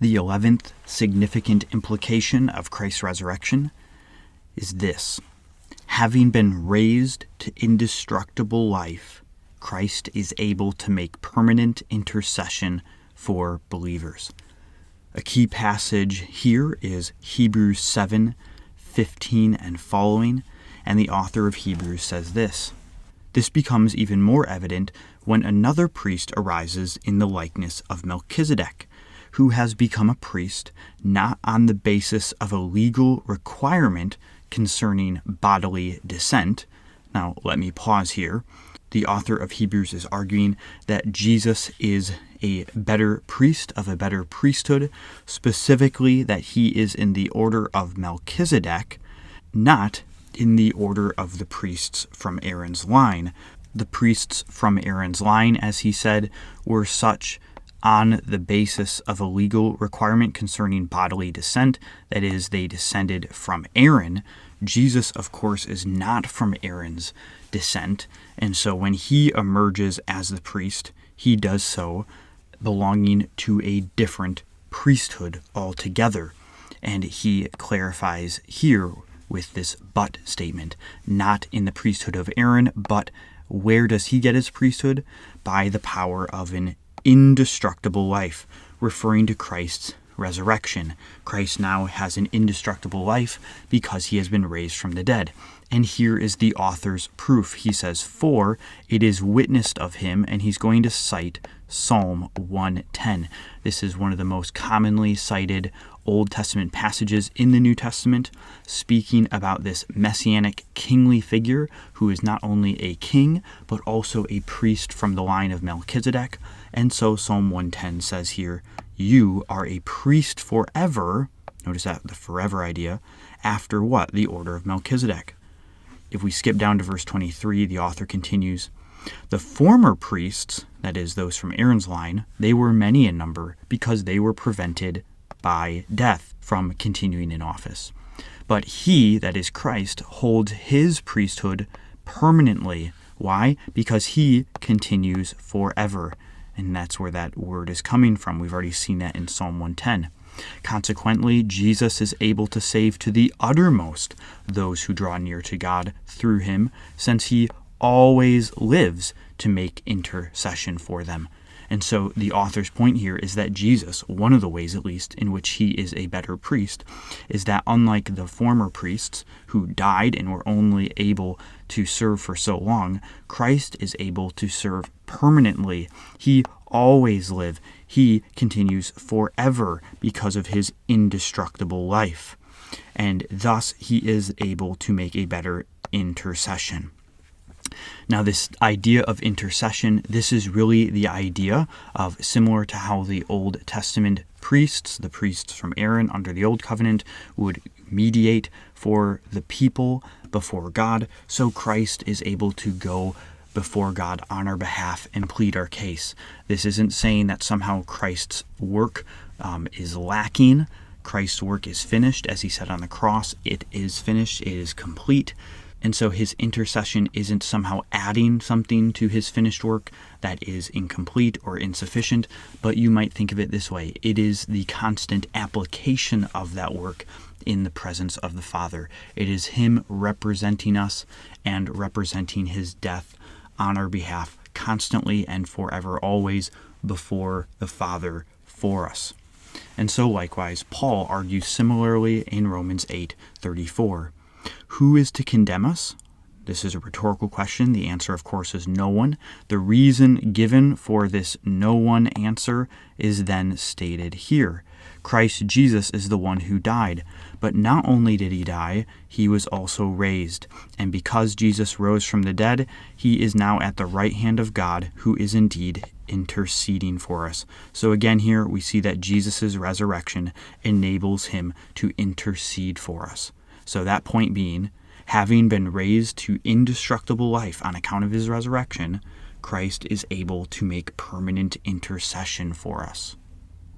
The 11th significant implication of Christ's resurrection is this: having been raised to indestructible life, Christ is able to make permanent intercession for believers. A key passage here is Hebrews 7:15 and following, and the author of Hebrews says this: "This becomes even more evident when another priest arises in the likeness of Melchizedek, who has become a priest not on the basis of a legal requirement concerning bodily descent." Now, let me pause here. The author of Hebrews is arguing that Jesus is a better priest of a better priesthood, specifically that he is in the order of Melchizedek, not in the order of the priests from Aaron's line. The priests from Aaron's line, as he said, were such on the basis of a legal requirement concerning bodily descent, that is, they descended from Aaron. Jesus, of course, is not from Aaron's descent, and so when he emerges as the priest, he does so belonging to a different priesthood altogether. And he clarifies here with this "but" statement, not in the priesthood of Aaron, but where does he get his priesthood? By the power of an indestructible life, referring to Christ's resurrection. Christ now has an indestructible life because he has been raised from the dead. And here is the author's proof. He says, "For it is witnessed of him," and he's going to cite Psalm 110. This is one of the most commonly cited Old Testament passages in the New Testament, speaking about this messianic kingly figure who is not only a king, but also a priest from the line of Melchizedek. And so Psalm 110 says here, "You are a priest forever." Notice that, the forever idea. After what? The order of Melchizedek. If we skip down to verse 23, the author continues, "The former priests," that is, those from Aaron's line, "they were many in number because they were prevented by death from continuing in office. But he," that is Christ, "holds his priesthood permanently." Why? Because he continues forever. And that's where that word is coming from. We've already seen that in Psalm 110. Consequently, Jesus is able to save to the uttermost those who draw near to God through him, since he always lives to make intercession for them. And so the author's point here is that Jesus, one of the ways at least in which he is a better priest, is that unlike the former priests who died and were only able to serve for so long, Christ is able to serve permanently. He always lives. He continues forever because of his indestructible life. And thus he is able to make a better intercession. Now, this idea of intercession, this is really the idea of, similar to how the Old Testament priests, the priests from Aaron under the Old Covenant, would mediate for the people before God, so Christ is able to go before God on our behalf and plead our case. This isn't saying that somehow Christ's work is lacking. Christ's work is finished. As he said on the cross, it is finished, it is complete. And so his intercession isn't somehow adding something to his finished work that is incomplete or insufficient, but you might think of it this way: it is the constant application of that work in the presence of the Father. It is him representing us and representing his death on our behalf constantly and forever, always before the Father for us. And so likewise, Paul argues similarly in Romans 8:34. Who is to condemn us? This is a rhetorical question. The answer, of course, is no one. The reason given for this no one answer is then stated here. Christ Jesus is the one who died, but not only did he die, he was also raised. And because Jesus rose from the dead, he is now at the right hand of God, who is indeed interceding for us. So again here we see that Jesus' resurrection enables him to intercede for us. So that point being, having been raised to indestructible life on account of his resurrection, Christ is able to make permanent intercession for us.